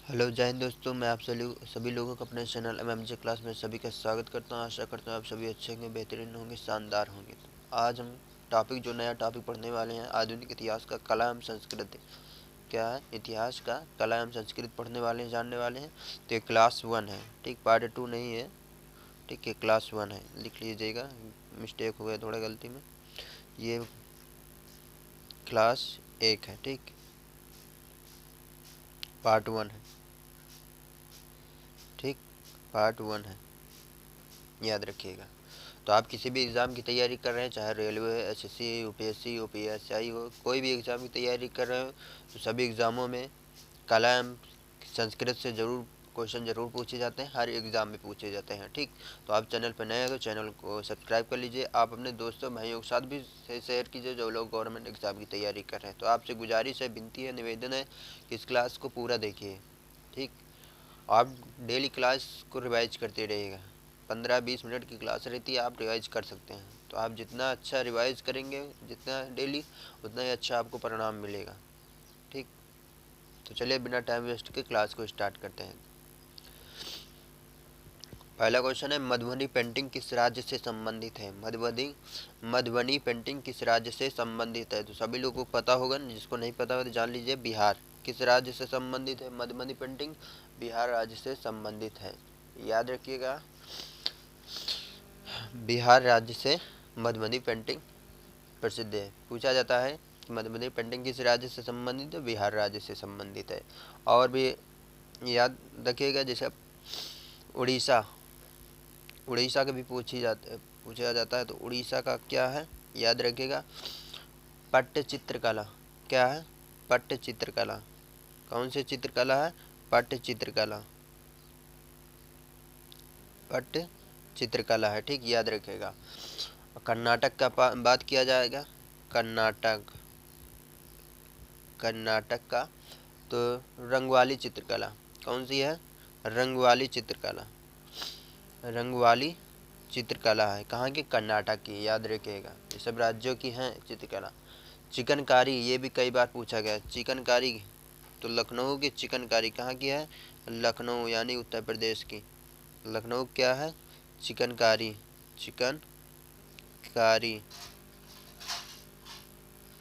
Hello जय हिंद दोस्तों, मैं आप सभी लोगों को अपने चैनल एमएमजे क्लास में सभी का स्वागत करता हूं। आशा करता हूं आप सभी अच्छे होंगे, बेहतरीन होंगे, शानदार होंगे। तो आज हम नया टॉपिक पढ़ने वाले हैं, आधुनिक इतिहास का कला एवं संस्कृति। क्या है? इतिहास का कला एवं संस्कृति पढ़ने वाले हैं, जानने वाले हैं। तो ये क्लास 1 है, ठीक, पार्ट 2 नहीं है, ठीक है, क्लास 1 है, लिख लीजिएगा, मिस्टेक हो गया थोड़ा गलती में। ये क्लास 1 है, ठीक, पार्ट 1 है, ठीक, पार्ट 1 है, याद रखिएगा। तो आप किसी भी एग्ज़ाम की तैयारी कर रहे हैं, चाहे रेलवे, एसएससी, यूपीएससी, यूपीएसआई हो, कोई भी एग्ज़ाम की तैयारी कर रहे हो, तो सभी एग्ज़ामों में कला एवं संस्कृत से ज़रूर क्वेश्चन ज़रूर पूछे जाते हैं, हर एग्ज़ाम में पूछे जाते हैं, ठीक। तो आप चैनल पर नए हैं तो चैनल को सब्सक्राइब कर लीजिए। आप अपने दोस्तों भाइयों के साथ भी शेयर कीजिए जो लोग गवर्नमेंट एग्ज़ाम की तैयारी कर रहे हैं। तो आपसे गुजारिश है, विनती है, निवेदन है कि इस क्लास को पूरा देखिए, ठीक। आप डेली क्लास को रिवाइज करते रहिएगा। 15-20 मिनट की क्लास रहती है, आप रिवाइज कर सकते हैं। तो आप जितना अच्छा रिवाइज करेंगे, जितना डेली, उतना ही अच्छा आपको परिणाम मिलेगा, ठीक। तो चलिए बिना टाइम वेस्ट के क्लास को स्टार्ट करते हैं। पहला क्वेश्चन है, मधुबनी पेंटिंग किस राज्य से संबंधित है? मधुबनी पेंटिंग किस राज्य से संबंधित है? तो सभी लोगों को पता होगा, जिसको नहीं पता हो तो जान लीजिए, बिहार। किस राज्य से संबंधित है मधुबनी पेंटिंग? बिहार राज्य से संबंधित है, याद रखिएगा। बिहार राज्य से मधुबनी पेंटिंग प्रसिद्ध है। पूछा जाता है कि मधुबनी पेंटिंग किस राज्य से संबंधित है? बिहार राज्य से संबंधित है। और भी याद रखिएगा, जैसे उड़ीसा, उड़ीसा का भी पूछा जाता है। तो उड़ीसा का क्या है, याद रखिएगा, पट्ट चित्रकला। क्या है? पट्ट चित्रकला। कौन सी चित्रकला है? पट्ट चित्रकला, पट्ट चित्रकला है, ठीक, याद रखिएगा। कर्नाटक का बात किया जाएगा, कर्नाटक, कर्नाटक का, तो रंगवाली चित्रकला। कौन सी है? रंगवाली चित्रकला, रंगवाली चित्रकला है। कहाँ की? कर्नाटक की, याद रखिएगा। ये सब राज्यों की हैं चित्रकला। चिकनकारी, ये भी कई बार पूछा गया, चिकनकारी। तो लखनऊ की चिकनकारी कहाँ की है? लखनऊ, यानी उत्तर प्रदेश की। लखनऊ क्या है? चिकनकारी, चिकनकारी,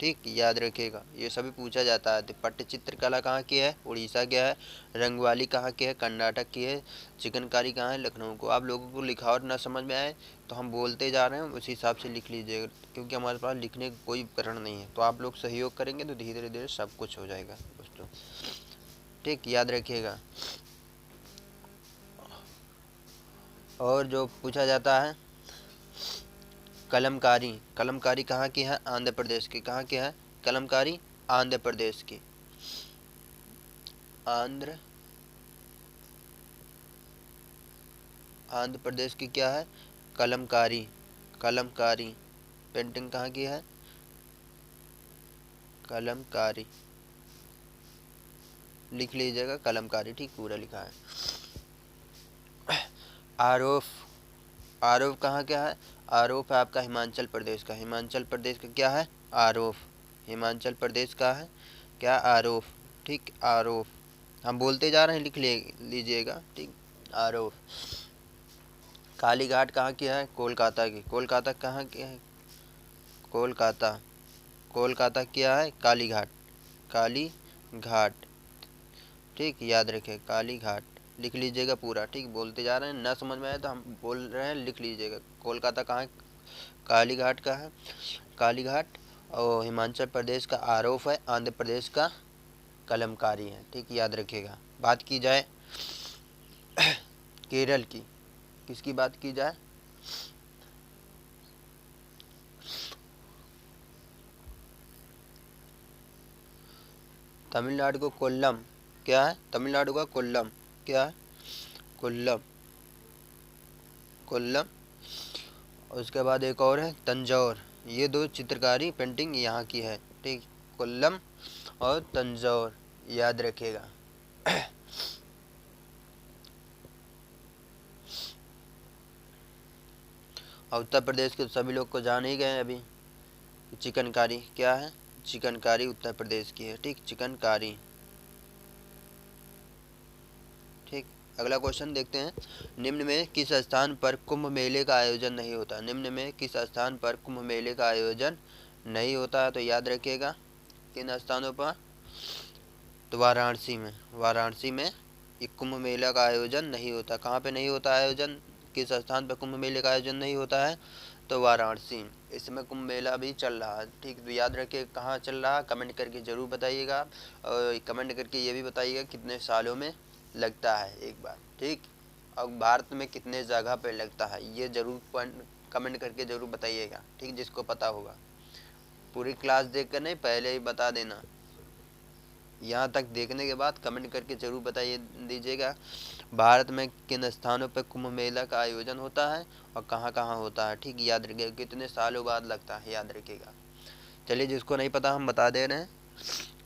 ठीक, याद रखिएगा। ये सभी पूछा जाता है। तो पट्टचित्र कला कहाँ की है? उड़ीसा की है। रंगवाली कहाँ की है? कर्नाटक की है। चिकनकारी कहाँ है? लखनऊ को। आप लोगों को लिखावट ना समझ में आए तो हम बोलते जा रहे हैं, उसी हिसाब से लिख लीजिएगा, क्योंकि हमारे पास लिखने का कोई उपकरण नहीं है। तो आप लोग सहयोग करेंगे तो धीरे धीरे सब कुछ हो जाएगा दोस्तों, ठीक, याद रखिएगा। और जो पूछा जाता है, कलमकारी, कलमकारी कहाँ की है? आंध्र प्रदेश की। कहाँ की है कलमकारी? आंध्र प्रदेश की। आंध्र आंध्र प्रदेश की क्या है? कलमकारी, कलमकारी पेंटिंग कहाँ की है? कलमकारी, लिख लीजिएगा, कलमकारी, ठीक, पूरा लिखा है। आरोफ, आरोफ कहाँ क्या है? आरोफ है आपका हिमाचल प्रदेश का। हिमाचल प्रदेश का क्या है? आरोफ। हिमाचल प्रदेश का है क्या? आरोफ, ठीक, आरोफ। हम बोलते जा रहे हैं, लिख लीजिएगा, ठीक, आरोफ। कालीघाट कहाँ की है? कोलकाता की। कोलकाता कहाँ की है? कोलकाता, कोलकाता क्या है? कालीघाट, काली घाट, ठीक, याद रखें, काली घाट, लिख लीजिएगा पूरा, ठीक। बोलते जा रहे हैं, ना समझ में आए तो हम बोल रहे हैं, लिख लीजिएगा। कोलकाता कहाँ है? काली घाट का है, काली घाट। और हिमाचल प्रदेश का आरोफ है, आंध्र प्रदेश का कलमकारी है, ठीक, याद रखिएगा। बात की जाए केरल की, किसकी बात की जाए? तमिलनाडु को कोल्लम, क्या है? तमिलनाडु का कोल्लम, क्या है? कोल्लम, कोल्लम। उसके बाद एक और है तंजौर। ये दो चित्रकारी पेंटिंग यहाँ की है, ठीक, कोल्लम और तंजौर, याद रखिएगा। और उत्तर प्रदेश के सभी लोग को जान ही गए अभी। चिकनकारी क्या है? चिकनकारी उत्तर प्रदेश की है, ठीक, चिकनकारी। ठीक। अगला क्वेश्चन देखते हैं, निम्न में किस स्थान पर कुंभ मेले का आयोजन नहीं होता? निम्न में किस स्थान पर कुंभ मेले का आयोजन नहीं होता है? तो याद रखिएगा किन स्थानों पर? तो वाराणसी में, वाराणसी में एक कुंभ मेला का आयोजन नहीं होता। कहाँ पे नहीं होता आयोजन? किस स्थान पर कुंभ मेले का आयोजन नहीं होता है? तो वाराणसी। इसमें कुंभ मेला भी चल रहा है, ठीक। तो याद रखिए कहाँ चल रहा है, कमेंट करके ज़रूर बताइएगा, और कमेंट करके ये भी बताइएगा कितने सालों में लगता है एक बार, ठीक। और भारत में कितने जगह पे लगता है ये ज़रूर कमेंट करके ज़रूर बताइएगा, ठीक, जिसको पता होगा। पूरी क्लास देख कर नहीं, पहले ही बता देना। यहाँ तक देखने के बाद कमेंट करके ज़रूर बताइए दीजिएगा भारत में किन स्थानों पर कुंभ मेला का आयोजन होता है और कहाँ कहाँ होता है, ठीक। याद रखिएगा कितने सालों बाद लगता है, याद रखिएगा। चलिए जिसको नहीं पता हम बता दे रहे हैं।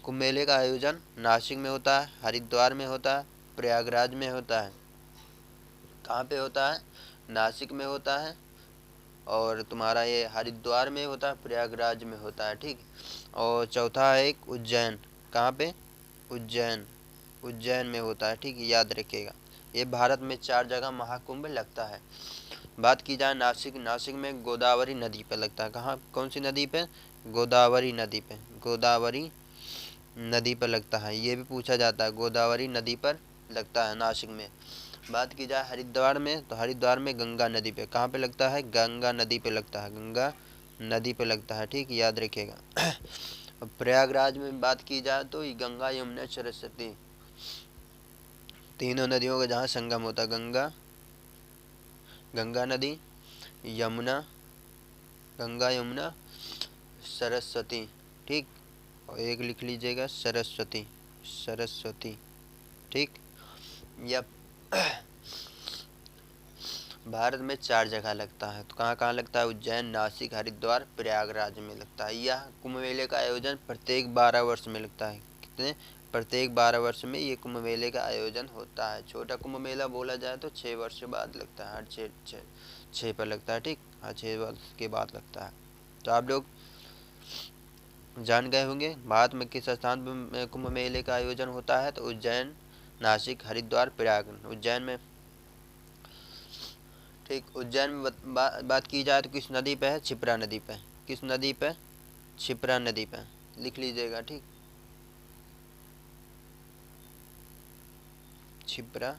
कुंभ मेले का आयोजन नासिक में होता है, हरिद्वार में होता है, प्रयागराज में होता है। कहाँ पे होता है? नासिक में होता है, और तुम्हारा ये हरिद्वार में होता है, प्रयागराज में होता है, ठीक। और चौथा है एक उज्जैन। कहाँ पे? उज्जैन, उज्जैन में होता है, ठीक। याद रखिएगा ये भारत में 4 जगह महाकुंभ लगता है। बात की जाए नासिक, नासिक में गोदावरी नदी पर लगता है। कहाँ, कौन सी नदी पे? गोदावरी नदी पे, गोदावरी नदी पर लगता है। ये भी पूछा जाता है, गोदावरी नदी पर लगता है नासिक में। बात की जाए हरिद्वार में, तो हरिद्वार में गंगा नदी पे। कहाँ पे लगता है? गंगा नदी पे लगता है, गंगा नदी पे लगता है, ठीक। याद रखिएगा। अब प्रयागराज में बात की जाए तो ये गंगा यमुना सरस्वती तीनों नदियों का जहाँ संगम होता है, गंगा, गंगा नदी, यमुना, गंगा यमुना सरस्वती, ठीक। और एक लिख लीजिएगा सरस्वती, सरस्वती, ठीक। या भारत में 4 जगह लगता है। तो कहाँ कहाँ लगता है? उज्जैन, नासिक, हरिद्वार, प्रयागराज में लगता है। यह कुंभ मेले का आयोजन प्रत्येक 12 वर्ष में लगता है। कितने? प्रत्येक 12 वर्ष में ये कुंभ मेले का आयोजन होता है। छोटा कुंभ मेला बोला जाए तो 6 वर्ष बाद लगता है, हर 6 पर लगता है, ठीक। हाँ, 6 वर्ष के बाद लगता है। तो आप लोग जान गए होंगे भारत में किस स्थान पर कुंभ मेले का आयोजन होता है। तो उज्जैन, नासिक, हरिद्वार, प्रयाग। उज्जैन में, ठीक। उज्जैन में बात की जाए तो किस नदी पे है? क्षिप्रा नदी पे। किस नदी पे? क्षिप्रा नदी पे, लिख लीजिएगा, ठीक। क्षिप्रा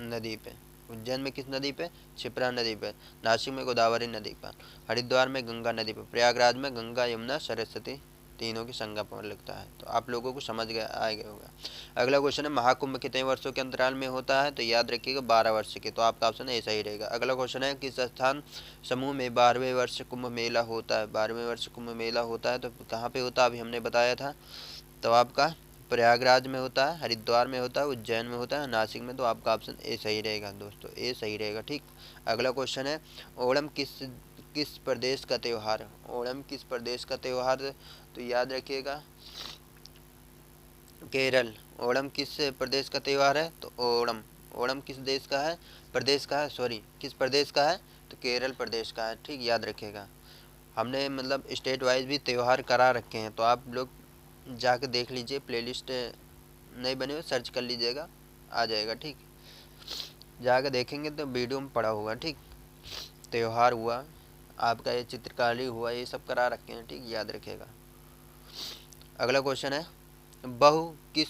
नदी पे। उज्जैन में किस नदी पे? क्षिप्रा नदी पे। नासिक में गोदावरी नदी पर। हरिद्वार में गंगा नदी पर। प्रयागराज में गंगा यमुना सरस्वती तीनों की संगम पर लगता है। तो आप लोगों को समझ गया, आ गया होगा। अगला क्वेश्चन है, महाकुंभ कितने वर्षों के अंतराल में होता है? तो याद रखिएगा 12 वर्ष के। तो आपका ऑप्शन ऐसा ही रहेगा। अगला क्वेश्चन है, किस स्थान समूह में 12वें वर्ष कुंभ मेला होता है? 12वें वर्ष कुंभ मेला होता है तो कहाँ पे होता है? अभी हमने बताया था। तो आपका प्रयागराज में होता है, हरिद्वार में होता है, उज्जैन में होता है, नासिक में। तो आपका ऑप्शन ए सही रहेगा दोस्तों, ए सही रहेगा, ठीक। अगला क्वेश्चन है, ओणम किस किस प्रदेश का त्यौहार है? ओणम किस प्रदेश का त्यौहार है? तो याद रखिएगा केरल। ओणम किस प्रदेश का त्यौहार है? तो ओणम, ओणम किस देश का है? प्रदेश का है, सॉरी, किस प्रदेश का है? तो केरल प्रदेश का है, ठीक। याद रखिएगा हमने मतलब स्टेट वाइज भी त्यौहार करा रखे हैं, तो आप लोग जाके देख लीजिए, प्लेलिस्ट नहीं बनी हो सर्च कर लीजिएगा, आ जाएगा, ठीक। जाके देखेंगे तो वीडियो में पड़ा होगा, ठीक। त्यौहार हुआ आपका, ये चित्रकारी हुआ, ये सब करा रखे हैं, ठीक। याद रखिएगा। अगला क्वेश्चन है, बहु किस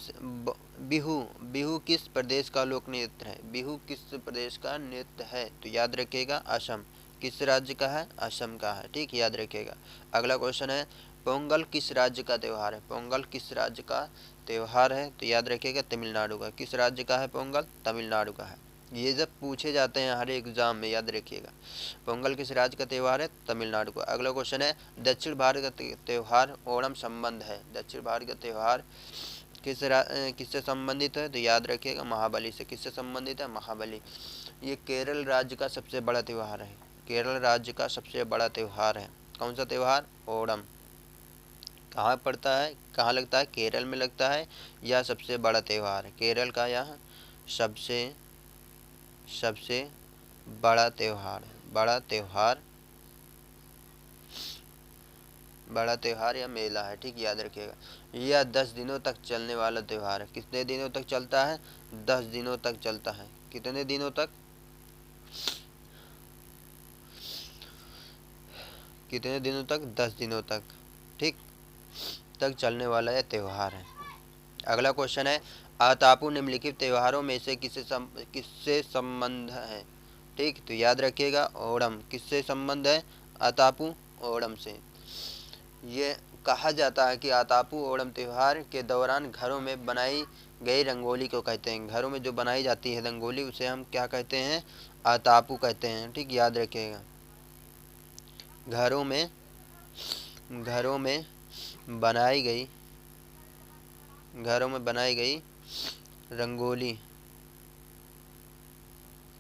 बिहू, बिहू किस प्रदेश का लोक नृत्य है? बिहू किस प्रदेश का नृत्य है? तो याद रखिएगा असम। किस राज्य का है? असम का है, ठीक। याद रखिएगा। अगला क्वेश्चन है, पोंगल किस राज्य का त्यौहार है? पोंगल किस राज्य का त्यौहार है? तो याद रखिएगा तमिलनाडु का। किस राज्य का है पोंगल? तमिलनाडु का है। ये जब पूछे जाते हैं हर एग्जाम में, याद रखिएगा। पोंगल किस राज्य का त्यौहार है? तमिलनाडु का। अगला क्वेश्चन है, दक्षिण भारत का त्यौहार ओणम संबंध है। दक्षिण भारत का त्यौहार किससे संबंधित है? तो याद रखिएगा महाबली से। किससे संबंधित है? महाबली। ये केरल राज्य का सबसे बड़ा त्यौहार है। केरल राज्य का सबसे बड़ा त्यौहार है। कौन सा त्यौहार? ओणम। कहाँ पड़ता है, कहाँ लगता है? केरल में लगता है। यह सबसे बड़ा त्यौहार है केरल का, यह सबसे सबसे बड़ा त्यौहार है। बड़ा त्यौहार, बड़ा त्यौहार या मेला है, ठीक, याद रखिएगा। यह 10 दिनों तक चलने वाला त्यौहार है। कितने दिनों तक चलता है? 10 दिनों तक चलता है। कितने दिनों तक? कितने दिनों तक? 10 दिनों तक, ठीक, तक चलने वाला यह त्यौहार है। अगला क्वेश्चन है, आतापू निम्नलिखित त्योहारों में से किससे संबंध है? ठीक, तो याद रखिएगा ओणम। किससे संबंध है? आतापू ओणम से। ये कहा जाता है कि आतापू ओणम त्यौहार के दौरान घरों में बनाई गई रंगोली को कहते हैं। घरों में जो बनाई जाती है रंगोली उसे हम क्या कहते हैं? आतापू कहते हैं, ठीक, याद रखिएगा। घरों में बनाई गई घरों में बनाई गई रंगोली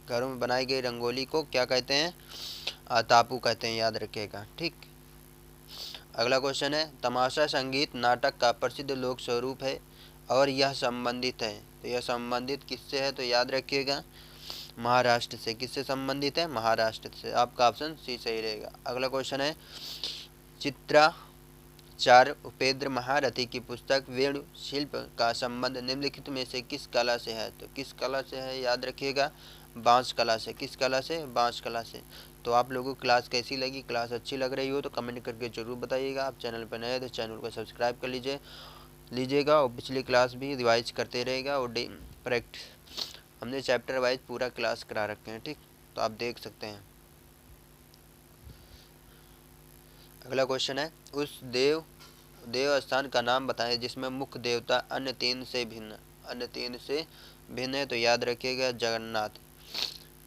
घरों में बनाई गई रंगोली को क्या कहते हैं? आतापू कहते हैं, याद रखिएगा, ठीक। अगला क्वेश्चन है, तमाशा संगीत नाटक का प्रसिद्ध लोक स्वरूप है और यह संबंधित है। तो यह संबंधित किससे है? तो याद रखिएगा महाराष्ट्र से। किससे संबंधित है? महाराष्ट्र से। आपका ऑप्शन सी सही रहेगा। अगला क्वेश्चन है, चित्राचार्य उपेंद्र महारथी की पुस्तक वेणु शिल्प का संबंध निम्नलिखित में से किस कला से है? तो किस कला से है? याद रखिएगा बांस कला से। किस कला से? बांस कला से। तो आप लोगों को क्लास कैसी लगी? क्लास अच्छी लग रही हो तो कमेंट करके जरूर बताइएगा। आप चैनल पर नए हैं तो चैनल को सब्सक्राइब कर लीजिएगा और पिछली क्लास भी रिवाइज करते रहेगा और हमने चैप्टर वाइज पूरा क्लास करा रखे हैं, ठीक, तो आप देख सकते हैं। अगला क्वेश्चन है, उस देव स्थान का नाम बताएं जिसमें मुख्य देवता अन्य तीन से भिन्न है। तो याद रखिएगा जगन्नाथ।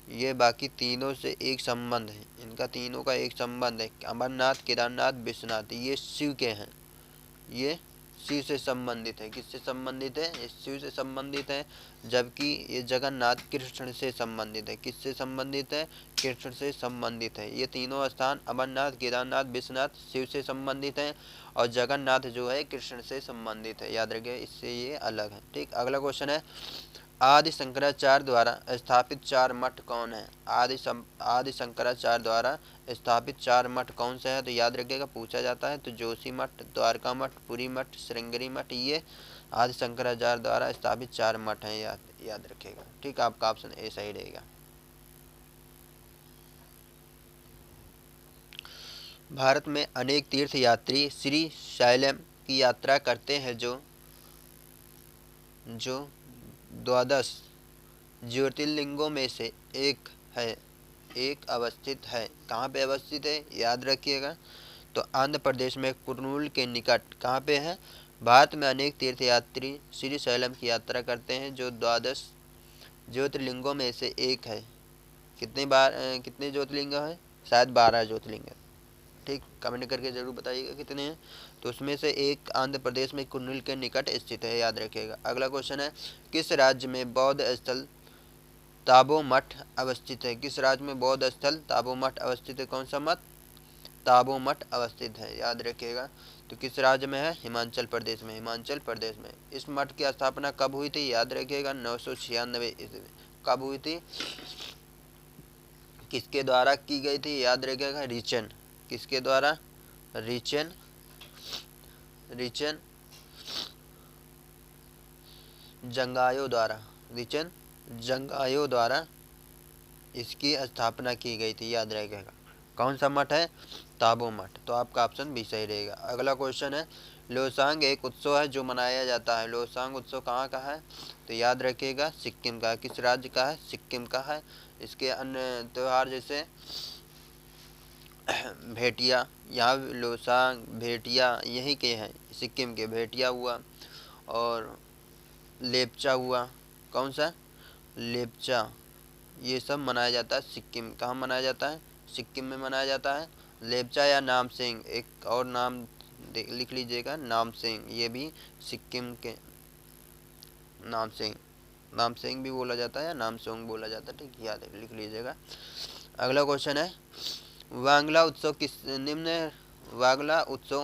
ये बाकी तीनों से एक संबंध है, इनका तीनों का एक संबंध है। अमरनाथ, केदारनाथ, विश्वनाथ ये शिव के हैं। ये शिव से संबंधित है। किससे संबंधित है? ये शिव से संबंधित है। जबकि ये जगन्नाथ कृष्ण से संबंधित है। किससे संबंधित है? कृष्ण से संबंधित है। ये तीनों स्थान अमरनाथ, केदारनाथ, विश्वनाथ शिव से संबंधित हैं और जगन्नाथ जो है कृष्ण से संबंधित है। याद रखिए, इससे ये अलग है, ठीक। अगला क्वेश्चन है, आदि शंकराचार्य द्वारा स्थापित 4 मठ कौन है? आदि शंकराचार्य द्वारा स्थापित 4 मठ कौन से हैं? तो याद रखिएगा पूछा जाता है। तो जोशी मठ, द्वारका मठ, पुरी मठ, श्रृंगेरी मठ ये आदि शंकराचार्य द्वारा स्थापित 4 मठ हैं, याद रखिएगा, ठीक। आपका ऑप्शन ए सही रहेगा। भारत में अनेक तीर्थ यात्री श्री शैलम की यात्रा करते हैं जो 12 ज्योतिर्लिंगों में से एक अवस्थित है। कहाँ पे अवस्थित है? याद रखिएगा। तो आंध्र प्रदेश में कुर्नूल के निकट। कहाँ पे है? भारत में अनेक तीर्थयात्री श्री शैलम की यात्रा करते हैं जो 12 ज्योतिर्लिंगों में से एक है। कितने ज्योतिर्लिंग है? शायद 12 ज्योतिर्लिंग है, ठीक, कमेंट करके जरूर बताइएगा कितने हैं। तो उसमें से एक आंध्र प्रदेश में कुर्नूल के निकट स्थित है, याद रखिएगा। अगला क्वेश्चन है, किस राज्य में बौद्ध स्थल ताबो मठ अवस्थित है? किस राज्य में बौद्ध स्थल ताबो मठ अवस्थित है? कौन सा मठ? ताबो मठ अवस्थित है, याद रखिएगा। तो किस राज्य में है? हिमाचल प्रदेश में। हिमाचल प्रदेश में। इस मठ की स्थापना कब हुई थी? याद रखिएगा 996 ईस्वी। कब हुई थी? किसके द्वारा की गई थी? याद रखिएगा रिचन। किसके द्वारा? रिचन जंगायो द्वारा। रिचन जंगायो द्वारा इसकी स्थापना की गई थी, याद रखिएगा। कौन सा मठ है? ताबो मठ। तो आपका ऑप्शन भी सही रहेगा। अगला क्वेश्चन है, लोसांग एक उत्सव है जो मनाया जाता है। लोसांग उत्सव कहाँ का है? तो याद रखिएगा सिक्किम का है। किस राज्य का है? सिक्किम का है। इसके अन्य त्यौहार जैसे भेटिया, यहाँ लोसांग भेटिया यही के हैं, सिक्किम के। भेटिया हुआ और लेपचा हुआ। कौन सा? लेपचा। ये सब मनाया जाता है सिक्किम। कहाँ मनाया जाता है? सिक्किम में मनाया जाता है। लेपचा या नामसेंग, एक और नाम लिख लीजिएगा, नामसेंग। ये भी सिक्किम के नामसेंग भी बोला जाता है या नामसोंग बोला जाता है, ठीक, याद लिख लीजिएगा। अगला क्वेश्चन है, वांगला उत्सव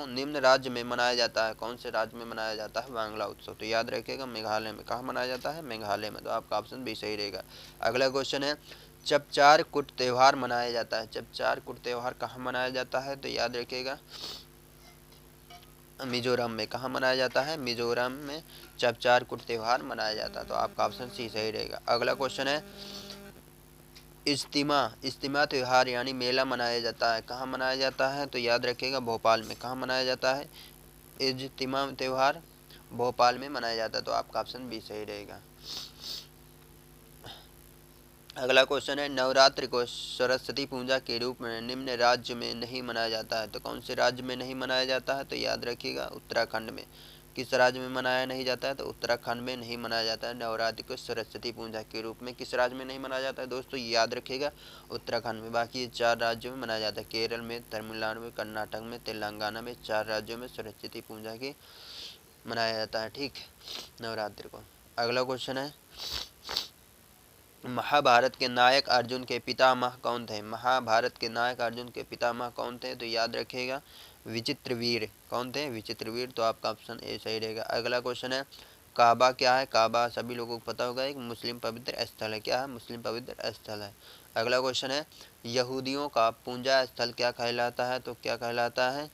निम्न राज्य में मनाया जाता है। कौन से राज्य में मनाया जाता है वांगला उत्सव? तो याद रखिएगा मेघालय में। कहाँ मनाया जाता है? मेघालय में। तो आपका ऑप्शन भी सही रहेगा। अगला क्वेश्चन है, चपचार कुट त्यौहार मनाया जाता है। चपचार कुट त्यौहार कहाँ मनाया जाता है? तो याद रखिएगा मिजोरम में। कहाँ मनाया जाता है? मिजोरम में चपचारकूट त्यौहार मनाया जाता है। तो आपका ऑप्शन सी सही रहेगा। अगला क्वेश्चन है इज्तिमा। इज्तिमा त्यौहार यानी मेला मनाया जाता है, कहाँ मनाया जाता है? तो याद रखिएगा भोपाल में। कहाँ मनाया जाता है? इज्तिमा त्यौहार भोपाल में मनाया जाता है। तो आपका ऑप्शन बी सही रहेगा। अगला क्वेश्चन है नवरात्रि को सरस्वती पूजा के रूप में निम्न राज्य में नहीं मनाया जाता है। तो कौन से राज्य में नहीं मनाया जाता है? तो याद रखिएगा उत्तराखंड में। किस राज्य में मनाया नहीं जाता है? तो उत्तराखंड में नहीं मनाया जाता है नवरात्रि को सरस्वती पूजा के रूप में। किस राज्य में नहीं मनाया जाता है दोस्तों? याद रखिएगा उत्तराखंड में। बाकी ये 4 राज्यों में मनाया जाता है, केरल में, तमिलनाडु में, कर्नाटक में, तेलंगाना में। 4 राज्यों में सरस्वती पूजा की मनाया जाता है, ठीक, नवरात्रि को। अगला क्वेश्चन है महाभारत के नायक अर्जुन के पितामह कौन थे? महाभारत के नायक अर्जुन के पितामह कौन थे? तो याद रखिएगा विचित्रवीर। कौन थे? विचित्रवीर। तो आपका ऑप्शन ए सही रहेगा। अगला क्वेश्चन है काबा क्या है? काबा सभी लोगों को पता होगा, एक मुस्लिम पवित्र स्थल है। क्या है? मुस्लिम पवित्र स्थल है। अगला क्वेश्चन है यहूदियों का पूजा स्थल क्या कहलाता है? तो क्या कहलाता है?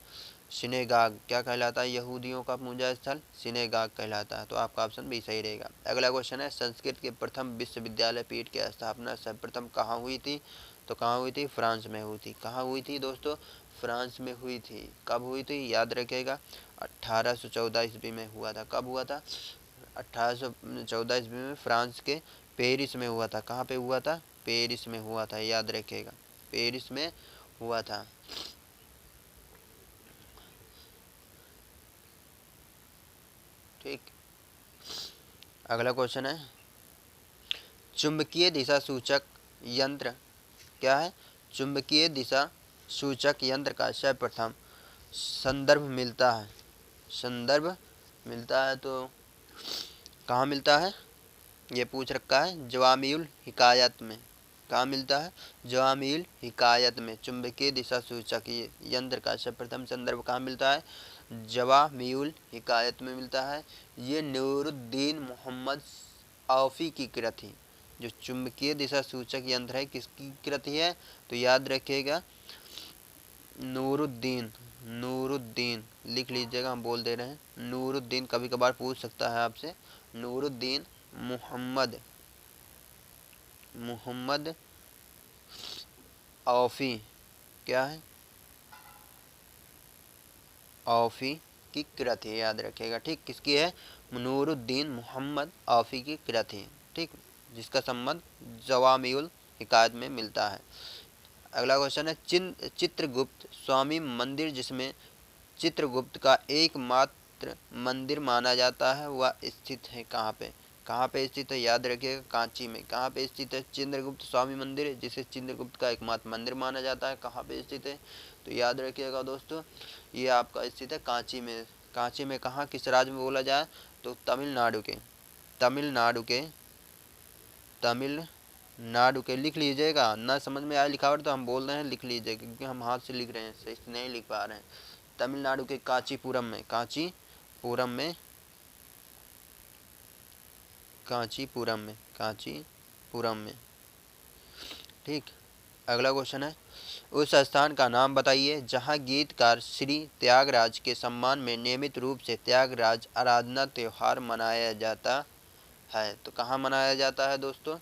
सिनेगाग। क्या कहलाता है? यहूदियों का पूजा स्थल सिनेगाग कहलाता है। तो आपका ऑप्शन भी सही रहेगा। अगला क्वेश्चन है संस्कृत के प्रथम विश्वविद्यालय पीठ की स्थापना सर्वप्रथम कहाँ हुई थी? तो कहाँ हुई थी? फ्रांस में हुई थी। कहाँ हुई थी दोस्तों? फ्रांस में हुई थी। कब हुई थी? याद रखिएगा 1814 ईस्वी में हुआ था। कब हुआ था? 1814 ईस्वी में फ्रांस के पेरिस में हुआ था। कहाँ पे हुआ था? पेरिस में हुआ था, याद रखिएगा पेरिस में हुआ था। ठीक। अगला क्वेश्चन है चुंबकीय दिशा सूचक यंत्र क्या है? चुंबकीय दिशा सूचक यंत्र का सर्वप्रथम संदर्भ मिलता है। संदर्भ मिलता है तो कहाँ मिलता है? ये पूछ रखा है जवामिउल हिकायत में। कहाँ मिलता है? जवामिउल हिकायत में चुंबकीय दिशा सूचक यंत्र का सर्वप्रथम संदर्भ कहाँ मिलता है? जवामिउल हिकायत में मिलता है। ये नूरुद्दीन मोहम्मद औफी की कृति। जो चुंबकीय दिशा सूचक यंत्र है किसकी कृति है? तो याद रखिएगा नूरुद्दीन। नूरुद्दीन लिख लीजिएगा, हम बोल दे रहे हैं नूरुद्दीन, कभी कभार पूछ सकता है आपसे। नूरुद्दीन मोहम्मद औफी। क्या है? औफी की कृति, याद रखिएगा। ठीक, किसकी है? नूरुद्दीन मोहम्मद औफी की कृति। ठीक, जिसका संबंध जवामिउल हिकायत में मिलता है। अगला क्वेश्चन है चित्रगुप्त स्वामी मंदिर जिसमें चित्रगुप्त का एकमात्र मंदिर माना जाता है वह स्थित है कहाँ पे? कहाँ पे स्थित है? याद रखिएगा कांची में। कहाँ पे स्थित है? चित्रगुप्त स्वामी मंदिर जिसे चित्रगुप्त का एकमात्र मंदिर माना जाता है, कहाँ पे स्थित है? तो याद रखिएगा दोस्तों ये आपका स्थित है कांची में। कांची में कहाँ, किस राज्य में बोला जाए? तो तमिलनाडु के। तमिलनाडु के तमिलनाडु के लिख लीजिएगा। ना समझ में आया लिखावट तो हम बोल रहे हैं लिख लीजिएगा, क्योंकि हम हाथ से लिख रहे हैं, सही से नहीं लिख पा रहे हैं। तमिलनाडु के कांचीपुरम में। कांचीपुरम में। कांचीपुरम में। कांचीपुरम में। ठीक। अगला क्वेश्चन है उस स्थान का नाम बताइए जहां गीतकार श्री त्यागराज के सम्मान में नियमित रूप से त्यागराज आराधना त्यौहार मनाया जाता है। तो कहाँ मनाया जाता है दोस्तों?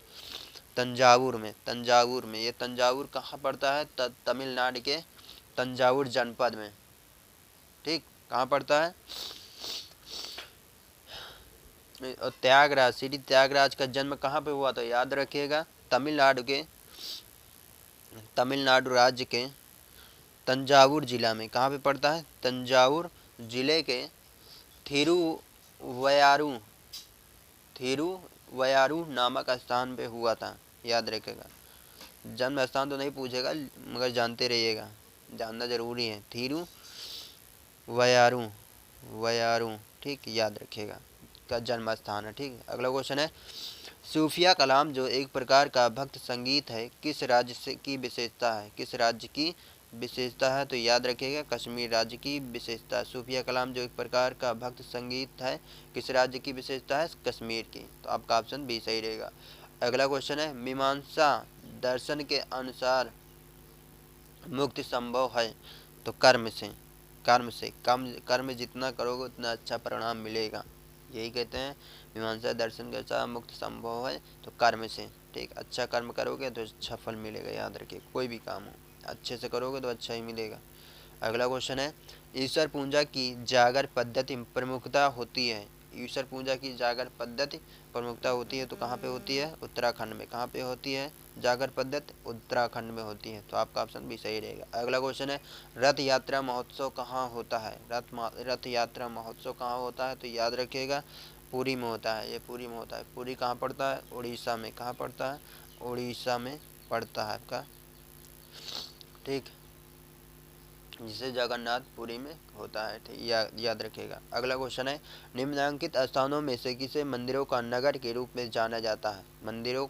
तंजावुर में। तंजावुर में। ये तंजावुर कहाँ पड़ता है? तमिलनाडु के तंजावुर जनपद में। ठीक, कहाँ पड़ता है? और त्यागराज, श्री त्यागराज का जन्म कहाँ पे हुआ? तो याद रखिएगा तमिलनाडु राज्य के तंजावुर जिला में। कहाँ पे पड़ता है? तंजावुर जिले के थिरुवयारू थिरुवयारू नामक स्थान पे हुआ था, याद रखिएगा। जन्म स्थान तो नहीं पूछेगा मगर जानते रहिएगा, जानना जरूरी है। थिरुवयारू वयारू, ठीक, याद रखिएगा का जन्म स्थान है। ठीक। अगला क्वेश्चन है सूफिया कलाम जो एक प्रकार का भक्त संगीत है किस राज्य से की विशेषता है? किस राज्य की विशेषता है? तो याद रखिएगा कश्मीर राज्य की विशेषता है। सूफिया कलाम जो एक प्रकार का भक्त संगीत है किस राज्य की विशेषता है? कश्मीर की। तो आपका ऑप्शन बी सही रहेगा। अगला क्वेश्चन है मीमांसा दर्शन के अनुसार मुक्ति संभव है तो कर्म से। कर्म से, कम कर्म जितना करोगे उतना अच्छा परिणाम मिलेगा। यही कहते हैं मीमांसा दर्शन के साथ मुक्त संभव है तो कर्म से। ठीक, अच्छा कर्म करोगे तो अच्छा फल मिलेगा। याद रखिए, कोई भी काम हो अच्छे से करोगे तो अच्छा ही मिलेगा। अगला क्वेश्चन है, ईश्वर पूजा की जागर पद्धति प्रमुखता होती है। ईश्वर पूजा की जागर पद्धति प्रमुखता होती है तो कहाँ पे होती है? उत्तराखंड में। कहाँ पे होती है जागर पद्धति? उत्तराखंड में होती है। तो आपका ऑप्शन भी सही रहेगा। अगला क्वेश्चन है, रथ यात्रा महोत्सव कहाँ होता है? रथ यात्रा महोत्सव कहाँ होता है? तो याद रखिएगा पुरी में होता है। ये पुरी में होता है। पुरी कहाँ पड़ता है? उड़ीसा में। कहाँ पड़ता है? उड़ीसा में पड़ता है आपका। ठीक, जिसे जगन्नाथपुरी में होता है। ठीक, याद रखिएगा। अगला क्वेश्चन है, निम्नलिखित स्थानों में से किसे मंदिरों का नगर के रूप में जाना जाता है? मंदिरों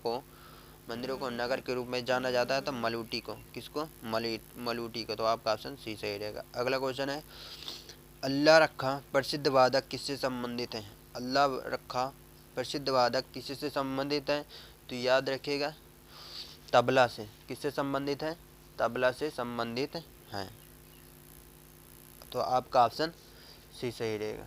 को नगर के रूप में जाना जाता है तो मलूटी को। किसको? मलूटी को। तो आपका ऑप्शन सी सही रहेगा। अगला क्वेश्चन है, अल्लाह रखा प्रसिद्ध वादक किससे संबंधित है? अल्लाह रखा प्रसिद्ध वादक किससे संबंधित है? तो याद रखिएगा तबला से। किससे संबंधित है? तबला से संबंधित है। तो आपका ऑप्शन सी सही रहेगा।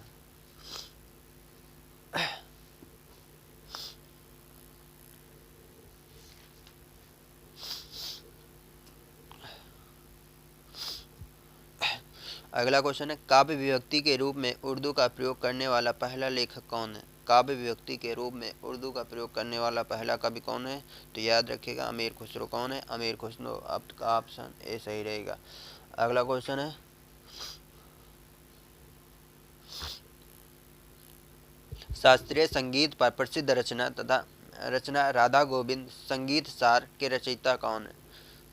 अगला क्वेश्चन है, काव्य विभक्ति के रूप में उर्दू का प्रयोग करने वाला पहला लेखक कौन है? काव्य विभक्ति के रूप में उर्दू का प्रयोग करने वाला पहला कवि कौन है? तो याद रखिएगा अमीर खुसरो। कौन है? अमीर खुसरो। आपका ऑप्शन ए सही रहेगा। अगला क्वेश्चन है, शास्त्रीय संगीत पर प्रसिद्ध रचना राधा गोविंद संगीत सार के रचयिता कौन है?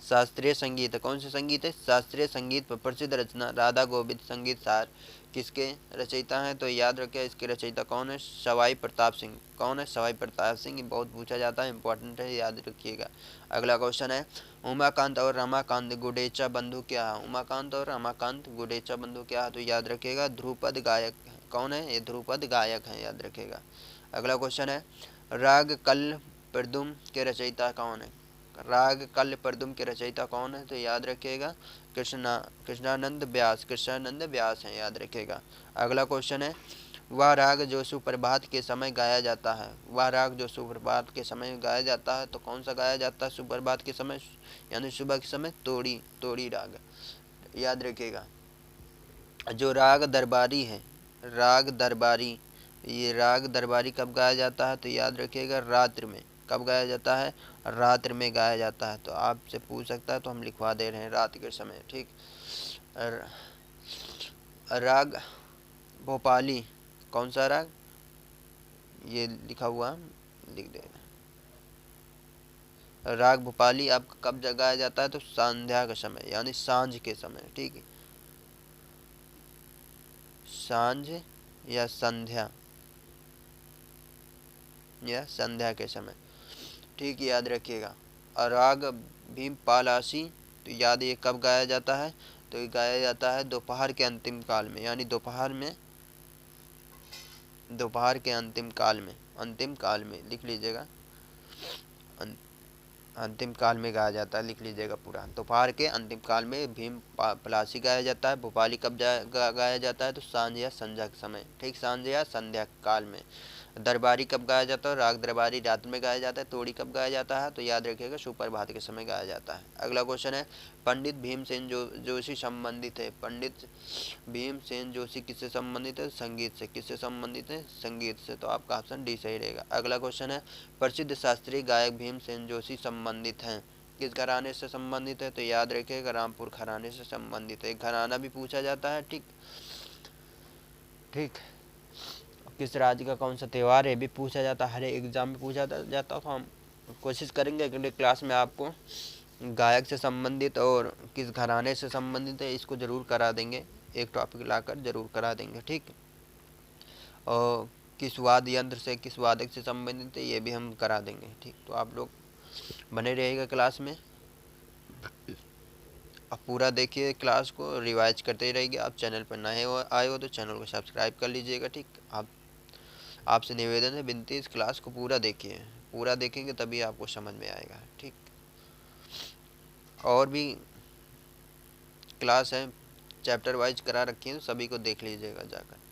शास्त्रीय संगीत, कौन सा संगीत है? शास्त्रीय संगीत पर प्रसिद्ध रचना राधा गोविंद संगीत सार किसके रचयिता हैं? तो याद रखिए इसके रचयिता कौन है? सवाई प्रताप सिंह। कौन है? सवाई प्रताप सिंह। बहुत पूछा जाता है, इंपॉर्टेंट है, याद रखिएगा। अगला क्वेश्चन है, उमाकांत और रमाकांत गुडेचा बंधु क्या है? उमाकांत और रमाकांत गुडेचा बंधु क्या है? तो याद रखिएगा ध्रुपद गायक। कौन है? ये ध्रुपद गायक है, याद रखिएगा। अगला क्वेश्चन है, राग कल प्रदुम के रचयिता कौन है? राग कल प्रदुम के रचयिता कौन है? तो याद रखिएगा कृष्णानंद व्यास। कृष्णानंद व्यास हैं, याद रखिएगा। अगला क्वेश्चन है, वह राग जो सुप्रभात के समय गाया जाता है। वह राग जो सुप्रभात के समय गाया जाता है तो कौन सा गाया जाता है सुप्रभात के समय? यानी सुबह के समय तोड़ी राग, याद रखिएगा। जो राग दरबारी है, राग दरबारी, ये राग दरबारी कब गाया जाता है? तो याद रखिएगा रात्रि में। कब गाया जाता है? रात्रि में गाया जाता है। तो आपसे पूछ सकता है तो हम लिखवा दे रहे हैं रात के समय। ठीक, राग भोपाली, कौन सा राग? ये लिखा हुआ लिख दे। राग भोपाली आपका कब गाया जाता है? तो संध्या के समय, यानी सांझ के समय। ठीक है, सांझ या संध्या के समय। ठीक, याद रखिएगा। और राग भीमपालासी, तो याद ये कब गाया जाता है? तो ये गाया जाता है दोपहर के अंतिम काल में, यानी दोपहर के अंतिम काल में लिख लीजिएगा। अंतिम काल में गाया जाता है, लिख लीजिएगा पूरा। दोपहर के अंतिम काल में भीम पलासी गाया जाता है। भोपाली कब गाया जाता है? तो सांझ या संध्या के समय। ठीक, सांझ या संध्या काल में। दरबारी कब गाया जाता है? राग दरबारी रात में गाया जाता है। तोड़ी कब गाया जाता है? तो याद रखिएगा सुप्रभात के समय गाया जाता है। अगला क्वेश्चन है, पंडित भीमसेन जोशी संबंधित है। पंडित भीमसेन जोशी किससे संबंधित है? संगीत से। किससे संबंधित है? संगीत से। तो आपका ऑप्शन डी सही रहेगा। अगला क्वेश्चन है, प्रसिद्ध शास्त्रीय गायक भीमसेन जोशी संबंधित हैं। किस घराने से संबंधित है? तो याद रखिएगा रामपुर घराने से संबंधित है। घराना भी पूछा जाता है। ठीक ठीक, किस राज्य का कौन सा त्यौहार है भी पूछा जाता है, हर एग्जाम में पूछा जाता। तो हम कोशिश करेंगे अगले क्लास में आपको गायक से संबंधित और किस घराने से संबंधित है इसको ज़रूर करा देंगे। एक टॉपिक लाकर ज़रूर करा देंगे। ठीक, और किस वाद्य यंत्र से, किस वादक से संबंधित है ये भी हम करा देंगे। ठीक, तो आप लोग बने रहिएगा क्लास में। आप पूरा देखिए, क्लास को रिवाइज करते ही रहिए। आप चैनल पर नए आए हो तो चैनल को सब्सक्राइब कर लीजिएगा। ठीक, आपसे निवेदन है, विनती, इस क्लास को पूरा देखिए। पूरा देखेंगे तभी आपको समझ में आएगा। ठीक, और भी क्लास है चैप्टर वाइज करा रखी हैं, सभी को देख लीजिएगा जाकर।